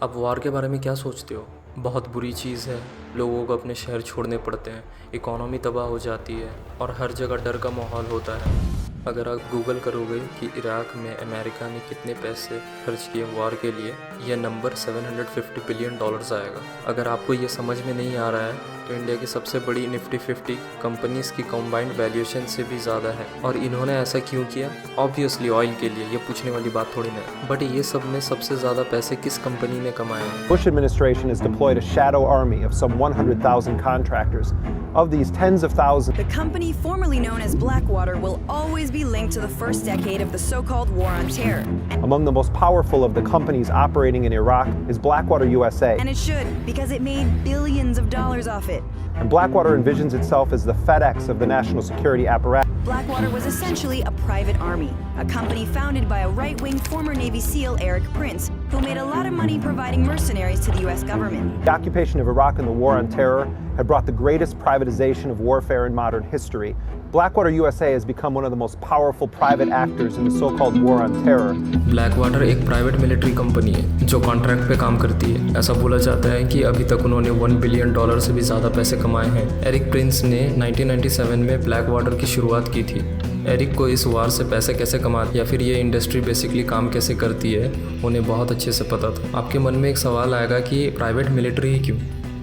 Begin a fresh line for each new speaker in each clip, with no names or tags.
आप वार के बारे में क्या सोचते हो? बहुत बुरी चीज़ है। लोगों को अपने शहर छोड़ने पड़ते हैं, इकॉनमी तबाह हो जाती है और हर जगह डर का माहौल होता है। अगर आप गूगल करोगे कि इराक में अमेरिका ने कितने पैसे खर्च किए वार के लिए, यह नंबर $750 बिलियन आएगा। अगर आपको ये समझ में नहीं आ रहा है तो इंडिया की सबसे बड़ी निफ्टी 50 कंपनीज़ की कंबाइंड वैल्यूएशन से भी ज़्यादा है। और इन्होंने ऐसा क्यों किया? ऑब्वियसली ऑयल के लिए, ये पूछने वाली बात थोड़ी ना है। बट ये सब में सबसे ज़्यादा पैसे किस कंपनी ने कमाए हैं?
Bush administration has deployed a shadow army of some 100,000 contractors. Of these, tens of thousands.
The company formerly known as Blackwater will always be linked to the first decade of the so-called War on Terror.
Among the most powerful of the companies operating in Iraq is Blackwater USA.
And it should, because it made billions of dollars off it.
And Blackwater envisions itself as the FedEx of the national security apparatus.
Blackwater was essentially a private army, a company founded by a right-wing former Navy SEAL Eric Prince, who made a lot of money providing mercenaries to the U.S. government.
The occupation of Iraq and the war on terror had brought the greatest privatization of warfare in modern history. Blackwater USA has become one of the most powerful private actors in the so-called war on terror.
Blackwater एक private military company है जो contract पे काम करती है। ऐसा बोला जाता है कि अभी तक उन्होंने $1 बिलियन से भी ज़्यादा पैसे कमाए हैं। एरिक प्रिंस ने 1997 में ब्लैकवाटर की शुरुआत की थी। एरिक को इस वार से पैसे कैसे कमाते या फिर ये इंडस्ट्री बेसिकली काम कैसे करती है, उन्हें बहुत अच्छे से पता था। आपके मन में एक सवाल आएगा कि प्राइवेट मिलिट्री ही क्यों?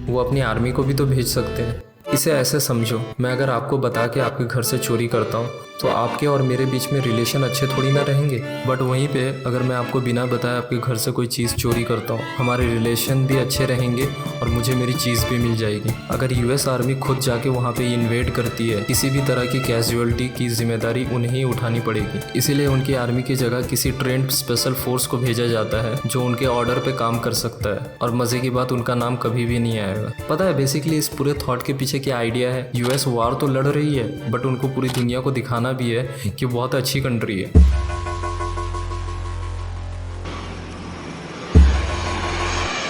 वो अपनी आर्मी को भी तो भेज सकते हैं। इसे ऐसे समझो, मैं अगर आपको बता के आपके घर से चोरी करता हूँ तो आपके और मेरे बीच में रिलेशन अच्छे थोड़ी ना रहेंगे। बट वहीं पे अगर मैं आपको बिना बताए आपके घर से कोई चीज़ चोरी करता हूँ, हमारे रिलेशन भी अच्छे रहेंगे और मुझे मेरी चीज़ भी मिल जाएगी। अगर यूएस आर्मी खुद जाके वहाँ पे इन्वेड करती है, किसी भी तरह की कैजुअलिटी की जिम्मेदारी उन्हें ही उठानी पड़ेगी। इसीलिए उनकी आर्मी की जगह किसी ट्रेंड स्पेशल फोर्स को भेजा जाता है जो उनके ऑर्डर पे काम कर सकता है। और मज़े की बात, उनका नाम कभी भी नहीं आएगा। पता है बेसिकली इस पूरे थॉट के पीछे क्या आइडिया है? यूएस वार तो लड़ रही है बट उनको पूरी दुनिया को दिखाना भी है कि बहुत अच्छी कंट्री है।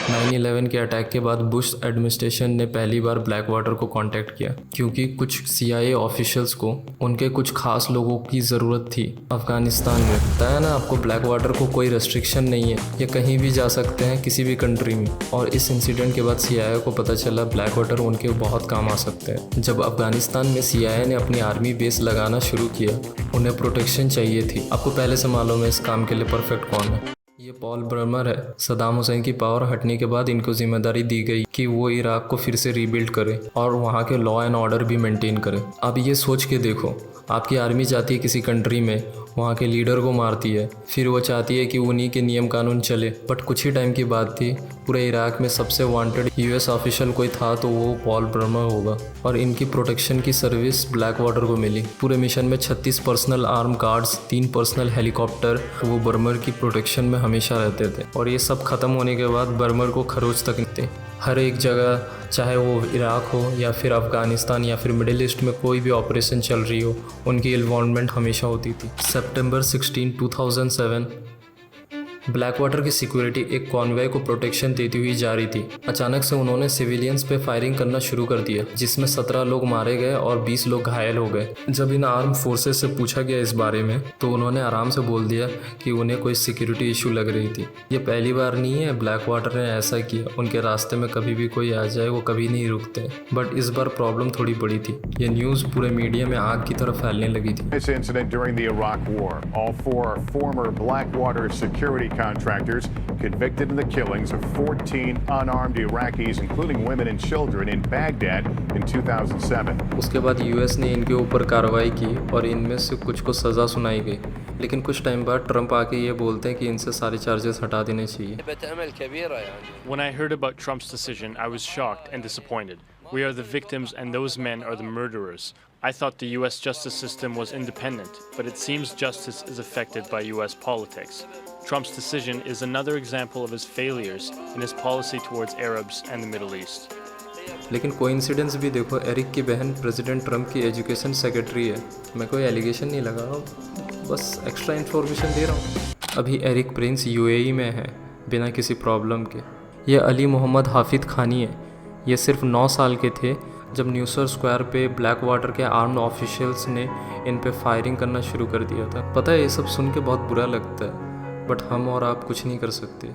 9/11 के अटैक के बाद बुश एडमिनिस्ट्रेशन ने पहली बार ब्लैकवाटर को कांटेक्ट किया क्योंकि कुछ CIA ऑफिशियल्स को उनके कुछ खास लोगों की ज़रूरत थी अफ़गानिस्तान में। बताया ना आपको, ब्लैकवाटर को कोई रेस्ट्रिक्शन नहीं है, ये कहीं भी जा सकते हैं किसी भी कंट्री में। और इस इंसिडेंट के बाद CIA को पता चला ब्लैकवाटर उनके बहुत काम आ सकते हैं। जब अफ़गानिस्तान में CIA ने अपनी आर्मी बेस लगाना शुरू किया, उन्हें प्रोटेक्शन चाहिए थी। आपको पहले से मालूम है इस काम के लिए परफेक्ट कौन है? ये पॉल ब्रमर है। सदाम हुसैन की पावर हटने के बाद इनको जिम्मेदारी दी गई कि वो इराक को फिर से रीबिल्ड करे और वहाँ के लॉ एंड ऑर्डर भी मेंटेन करे। अब ये सोच के देखो, आपकी आर्मी जाती है किसी कंट्री में, वहाँ के लीडर को मारती है, फिर वो चाहती है कि उन्हीं के नियम कानून चले। बट कुछ ही टाइम की बात थी, पूरे इराक में सबसे वांटेड US ऑफिशियल कोई था तो वो पॉल ब्रमर होगा। और इनकी प्रोटेक्शन की सर्विस ब्लैकवाटर को मिली। पूरे मिशन में 36 personal arm guards, 3 personal helicopter वो बर्मर की प्रोटेक्शन में हमेशा रहते थे। और ये सब खत्म होने के बाद बर्मर को खरोच तक थे। हर एक जगह, चाहे वो इराक हो या फिर अफ़गानिस्तान या फिर मिडिल ईस्ट में कोई भी ऑपरेशन चल रही हो, उनकी इन्वॉल्वमेंट हमेशा होती थी। सितंबर 16, 2007 ब्लैकवाटर की सिक्योरिटी एक कॉन्वॉय को प्रोटेक्शन देती हुई जा रही थी। अचानक से उन्होंने सिविलियंस पे फायरिंग करना शुरू कर दिया, जिसमें 17 लोग मारे गए और 20 लोग घायल हो गए। जब इन आर्म फोर्सेस से पूछा गया इस बारे में तो उन्होंने आराम से बोल दिया कि उन्हें कोई सिक्योरिटी इशू लग रही थी। ये पहली बार नहीं है ब्लैकवाटर ने ऐसा किया। उनके रास्ते में कभी भी कोई आ जाए वो कभी नहीं रुकते। बट इस बार प्रॉब्लम थोड़ी बड़ी थी। ये न्यूज़ पूरे मीडिया में आग की तरह फैलने लगी थी।
This incident during the Iraq War. All 4 former Blackwater security contractors convicted in the killings of 14 unarmed Iraqis, including women and children, in Baghdad in 2007.
उसके बाद US ने इनके ऊपर कार्रवाई की और इनमें से कुछ को सज़ा सुनाई गई। लेकिन कुछ टाइम बाद ट्रंप आके ये बोलते हैं कि इनसे सारे चार्जेस हटा देने चाहिए।
When I heard about Trump's decision, I was shocked and disappointed. We are the victims and those men are the murderers. I thought the US justice system was independent, but it seems justice is affected by US politics. Trump's decision is another example of his failures in his policy towards Arabs and the Middle East.
लेकिन coincidence भी देखो, Eric की बहन president Trump की education secretary है। मैं कोई allegation नहीं लगा रहा हूँ, बस एक्स्ट्रा इन्फॉर्मेशन दे रहा हूँ। अभी एरिक प्रिंस UAE में है बिना किसी प्रॉब्लम के। ये अली मोहम्मद हाफिद खानी है। ये सिर्फ 9 साल के थे जब न्यूसर स्क्वायर पे ब्लैकवाटर के आर्म्ड ऑफिशियल्स ने इन पे फायरिंग करना शुरू कर दिया था। पता है ये सब सुन के बहुत बुरा लगता है, बट हम और आप कुछ नहीं कर सकते।